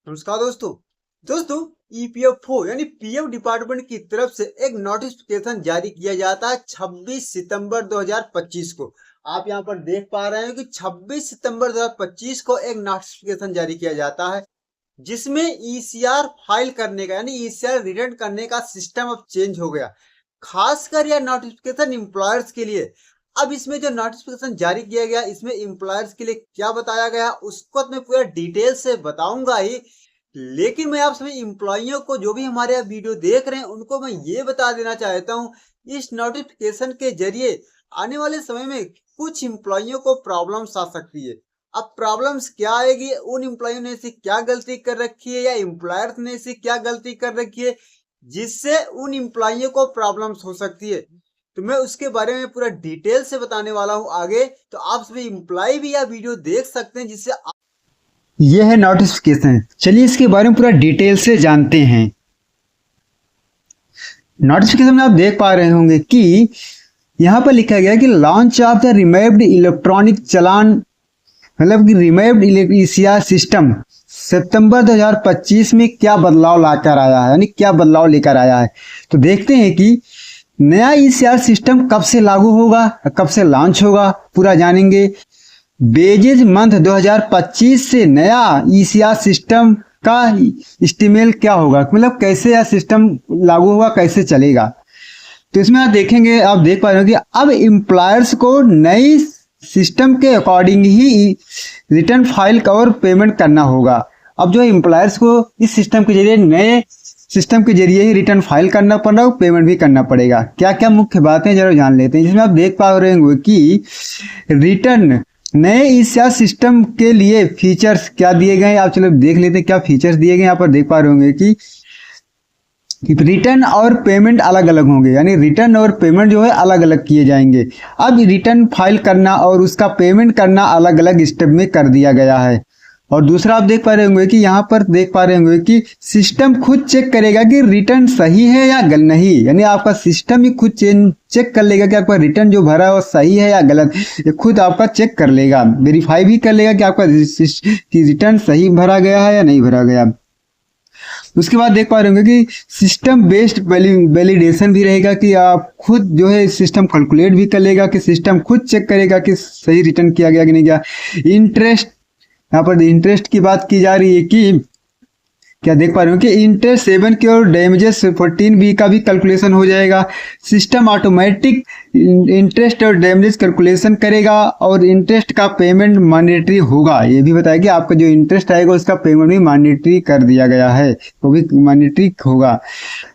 नमस्कार दोस्तों ईपीएफओ यानी पीएफ डिपार्टमेंट की तरफ से एक नोटिफिकेशन जारी किया जाता है 26 सितंबर 2025 को। आप यहां पर देख पा रहे हैं कि 26 सितंबर 2025 को एक नोटिफिकेशन जारी किया जाता है जिसमें ईसीआर फाइल करने का यानी ईसीआर रिटर्न करने का सिस्टम अब चेंज हो गया। खासकर यह नोटिफिकेशन एम्प्लॉयर्स के लिए। अब इसमें जो नोटिफिकेशन जारी किया गया इसमें एम्प्लॉयर्स के लिए क्या बताया गया उसको तो मैं पूरा डिटेल से बताऊंगा ही, लेकिन मैं आप सभी एम्प्लॉइयों को जो भी हमारे यहाँ वीडियो देख रहे हैं उनको मैं ये बता देना चाहता हूँ इस नोटिफिकेशन के जरिए आने वाले समय में कुछ एम्प्लॉइयों को प्रॉब्लम्स आ सकती है। अब प्रॉब्लम्स क्या आएगी, उन एम्प्लॉयों ने ऐसी क्या गलती कर रखी है या एम्प्लॉयर्स ने ऐसी क्या गलती कर रखी है जिससे उन एम्प्लॉइयों को प्रॉब्लम्स हो सकती है, तो मैं उसके बारे में पूरा डिटेल से बताने वाला हूँ आगे। तो आप सभी एम्प्लॉय भी यह वीडियो देख सकते हैं जिससे यह है नोटिफिकेशन। चलिए इसके बारे में पूरा डिटेल से जानते हैं। नोटिफिकेशन में आप देख पा रहे होंगे कि यहाँ पर लिखा गया कि लॉन्च ऑफ द रिमेव्ड इलेक्ट्रॉनिक चालान मतलब कि रिमेव्ड ईसीआर सिस्टम सितंबर 2025 में क्या बदलाव लाकर आया है, यानी क्या बदलाव लेकर आया है। तो देखते हैं कि नया ईसीआर सिस्टम कब से लागू होगा, कब से लॉन्च होगा, पूरा जानेंगे। बेजेज मंथ 2025 से नया ईसीआर सिस्टम का इस्तेमाल क्या होगा, मतलब कैसे यह सिस्टम लागू होगा, कैसे चलेगा। तो इसमें आप देखेंगे, आप देख पा रहे हो कि अब एम्प्लॉयर्स को नई सिस्टम के अकॉर्डिंग ही रिटर्न फाइल और पेमेंट करना होगा। अब जो एम्प्लॉयर्स को इस सिस्टम के जरिए नए सिस्टम के जरिए ही रिटर्न फाइल करना पड़ रहा है, पेमेंट भी करना पड़ेगा। क्या क्या मुख्य बातें जरूर जान लेते हैं। जिसमें आप देख पा रहे होंगे कि रिटर्न नए ईसीआर सिस्टम के लिए फीचर्स क्या दिए गए हैं। आप चलो देख लेते हैं क्या फीचर्स दिए गए। यहाँ पर देख पा रहे होंगे कि रिटर्न और पेमेंट अलग अलग होंगे, यानी रिटर्न और पेमेंट जो है अलग अलग किए जाएंगे। अब रिटर्न फाइल करना और उसका पेमेंट करना अलग अलग स्टेप में कर दिया गया है। और दूसरा आप देख पा रहे होंगे कि यहाँ पर देख पा रहे होंगे कि सिस्टम खुद चेक करेगा कि रिटर्न सही है या गलत नहीं, यानी आपका सिस्टम ही खुद चेक कर लेगा कि आपका रिटर्न जो भरा है वो सही है या गलत। ये खुद आपका चेक कर लेगा, वेरीफाई भी कर लेगा कि आपका रिटर्न सही भरा गया है या नहीं भरा गया। उसके बाद देख पा रहे होंगे कि सिस्टम बेस्ड वैलिडेशन भी रहेगा कि आप खुद जो है सिस्टम कैलकुलेट भी कर लेगा कि सिस्टम खुद चेक करेगा कि सही रिटर्न किया गया कि नहीं किया। इंटरेस्ट, यहाँ पर इंटरेस्ट की बात की जा रही है कि क्या देख पा रहे हो कि इंटरेस्ट 7 की और डैमेजेस 14 बी का भी कैलकुलेशन हो जाएगा। सिस्टम ऑटोमेटिक इंटरेस्ट और डैमेजेस कैलकुलेशन करेगा और इंटरेस्ट का पेमेंट मैंडेटरी होगा। ये भी बताया कि आपका जो इंटरेस्ट आएगा उसका पेमेंट भी मैंडेटरी कर दिया गया है, वो भी मैंडेटरी होगा।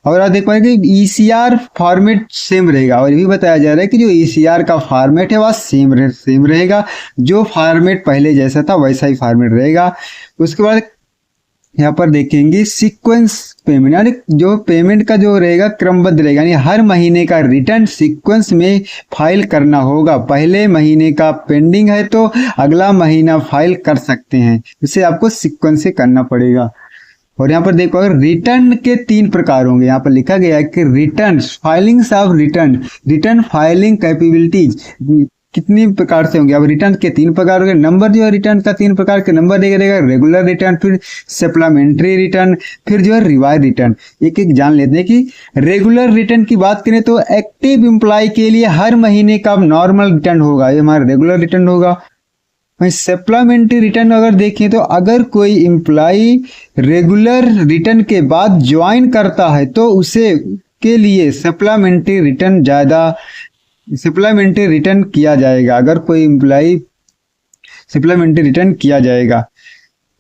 और आप देख पा रहे कि ईसीआर फॉर्मेट सेम रहेगा। और ये भी बताया जा रहा है कि जो ईसीआर का फॉर्मेट है वह सेम रहेगा, जो फॉर्मेट पहले जैसा था वैसा ही फॉर्मेट रहेगा। उसके बाद यहाँ पर देखेंगे सीक्वेंस पेमेंट, यानी जो पेमेंट का जो रहेगा क्रमबद्ध रहेगा, यानी हर महीने का रिटर्न सीक्वेंस में फाइल करना होगा। पहले महीने का पेंडिंग है तो अगला महीना फाइल कर सकते हैं, इसे आपको सीक्वेंस से करना पड़ेगा। और यहाँ पर देख पाओगे रिटर्न के 3 प्रकार होंगे। यहाँ पर लिखा गया है कि return filings of return filing capabilities कितनी प्रकार से होंगे। अब रिटर्न के 3 प्रकार होंगे। नंबर जो है रिटर्न का 3 प्रकार के नंबर देगा रहेगा, रेगुलर रिटर्न, फिर सप्लीमेंट्री रिटर्न, फिर जो है रिवाइज रिटर्न। एक एक जान लेते हैं कि रेगुलर रिटर्न की बात करें तो एक्टिव एम्प्लॉय के लिए हर महीने का नॉर्मल रिटर्न होगा, ये हमारा रेगुलर रिटर्न होगा। सप्लीमेंट्री रिटर्न अगर देखें तो अगर कोई एम्प्लॉय रेगुलर रिटर्न के बाद ज्वाइन करता है तो उसे के लिए सप्लीमेंट्री रिटर्न किया जाएगा। अगर कोई एम्प्लॉय सप्लीमेंट्री रिटर्न किया जाएगा।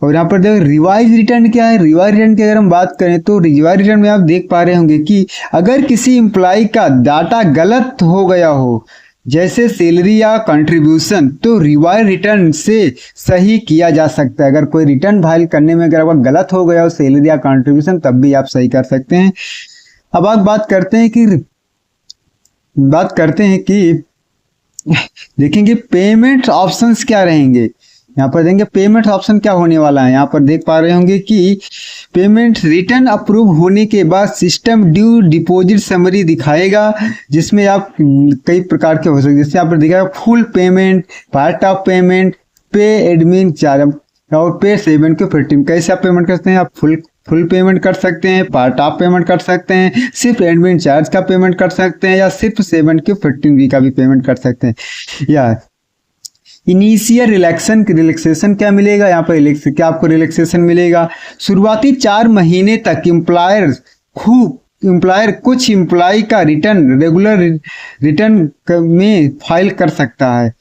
और यहाँ पर देखो रिवाइज रिटर्न क्या है। रिवाइज रिटर्न की अगर हम बात करें तो रिवाइज रिटर्न में आप देख पा रहे होंगे कि अगर किसी एम्प्लॉय का डाटा गलत हो गया हो, जैसे सैलरी या कंट्रीब्यूशन, तो रिवाइज रिटर्न से सही किया जा सकता है। अगर कोई रिटर्न फाइल करने में अगर आपका गलत हो गया हो सैलरी या कंट्रीब्यूशन, तब भी आप सही कर सकते हैं। अब आप बात करते हैं कि देखेंगे पेमेंट ऑप्शंस क्या रहेंगे। यहाँ पर देखेंगे पेमेंट ऑप्शन क्या होने वाला है। यहाँ पर देख पा रहे होंगे कि पेमेंट रिटर्न अप्रूव होने के बाद सिस्टम ड्यू डिपॉजिट समरी दिखाएगा, जिसमें आप कई प्रकार के हो सकते हैं। जैसे यहाँ पर दिखाएगा full payment, part of payment, पे एडमिन चार्ज। और पे 7Q15 कैसे आप पेमेंट करते हैं? आप फुल पेमेंट कर सकते हैं, पार्ट ऑफ पेमेंट कर सकते हैं, सिर्फ एडमिन चार्ज का पेमेंट कर सकते हैं, या सिर्फ 7Q15 का भी पेमेंट कर सकते हैं। या इनिशियल रिलैक्सेशन क्या मिलेगा यहाँ पर? क्या आपको रिलैक्सेशन मिलेगा? शुरुआती 4 महीने तक एम्प्लॉयर कुछ एम्प्लॉय का रिटर्न रेगुलर रिटर्न में फाइल कर सकता है।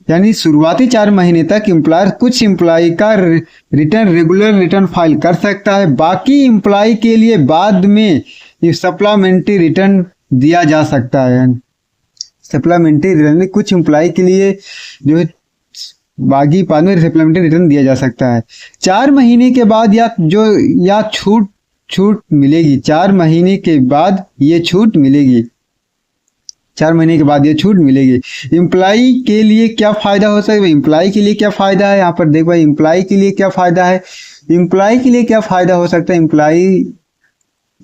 यानी शुरुआती 4 महीने तक एम्प्लॉयर कुछ एम्प्लॉय का रेगुलर रिटर्न फाइल कर सकता है। बाकी एम्प्लॉय के लिए बाद में ये सप्लीमेंट्री रिटर्न दिया जा सकता है। सप्लीमेंट्री रिटर्न कुछ एम्प्लॉय के लिए जो है बाकी बाद में सप्लीमेंट्री रिटर्न दिया जा सकता है। 4 महीने के बाद या छूट मिलेगी। 4 महीने के बाद ये छूट मिलेगी। 4 महीने के बाद ये छूट मिलेगी। एम्प्लॉय के लिए क्या फायदा हो सकता है? एम्प्लॉय के लिए क्या फायदा है? यहाँ पर देखो भाई, एम्प्लॉय के लिए क्या फायदा है? एम्प्लॉय के लिए क्या फायदा हो सकता है? एम्प्लॉय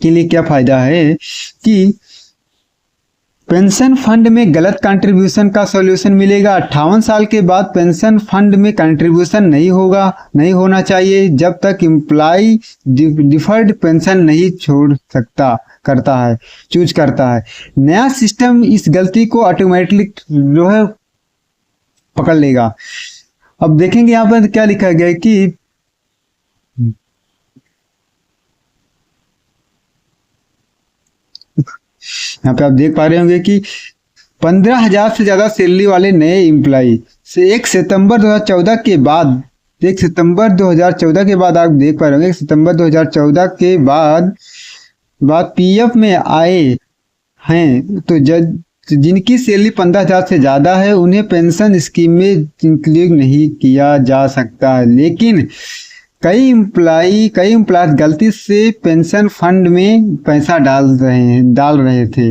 के लिए क्या फायदा है कि पेंशन फंड में गलत कंट्रीब्यूशन का सॉल्यूशन मिलेगा। 58 साल के बाद पेंशन फंड में कंट्रीब्यूशन नहीं होना चाहिए जब तक एम्प्लॉय डिफर्ड पेंशन नहीं चूज करता है। नया सिस्टम इस गलती को ऑटोमेटिकली जो है पकड़ लेगा। अब देखेंगे यहाँ पर क्या लिखा गया है कि यहाँ पे आप देख पा रहे होंगे कि 15,000 से ज्यादा सैलरी वाले नए एम्प्लॉय से 1 सितंबर 2014 के बाद आप देख पा रहे होंगे, सितंबर 2014 के बाद पीएफ में आए हैं तो जिनकी सैलरी 15,000 से ज्यादा है उन्हें पेंशन स्कीम में इंक्लूड नहीं किया जा सकता है। लेकिन कई एम्प्लॉय गलती से पेंशन फंड में पैसा डाल रहे थे।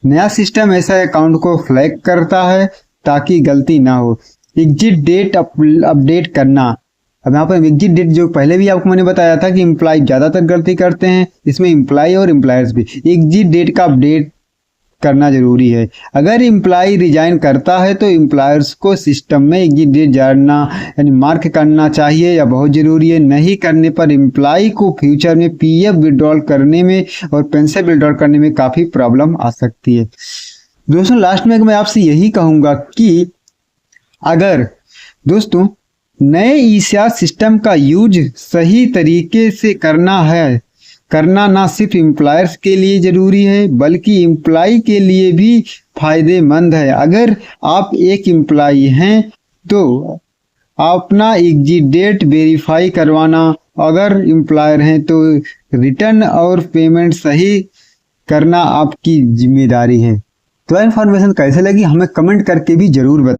नया सिस्टम ऐसा अकाउंट को फ्लैग करता है ताकि गलती ना हो। एग्जिट डेट अपडेट करना। अब यहाँ पर एग्जिट डेट जो पहले भी आपको मैंने बताया था कि एम्प्लॉय ज़्यादातर गलती करते हैं, इसमें एम्प्लॉय और एम्प्लॉयर्स भी। एग्जिट डेट का अपडेट करना जरूरी है। अगर एम्प्लॉय रिजाइन करता है तो एम्प्लॉयर्स को सिस्टम में एग्जिट डेट जानना यानी मार्क करना चाहिए या बहुत जरूरी है। नहीं करने पर एम्प्लॉय को फ्यूचर में पीएफ विड्रॉल करने में और पेंशन विड्रॉल करने में काफ़ी प्रॉब्लम आ सकती है। दोस्तों लास्ट में मैं आपसे यही कहूँगा कि अगर दोस्तों नए ईसीआर सिस्टम का यूज सही तरीके से करना ना सिर्फ एम्प्लॉयर्स के लिए जरूरी है बल्कि एम्प्लॉय के लिए भी फायदेमंद है। अगर आप एक एम्प्लॉय हैं तो अपना एग्जिट डेट वेरीफाई करवाना, अगर एम्प्लॉयर हैं तो रिटर्न और पेमेंट सही करना आपकी जिम्मेदारी है। तो इन्फॉर्मेशन कैसे लगी हमें कमेंट करके भी जरूर बताएं।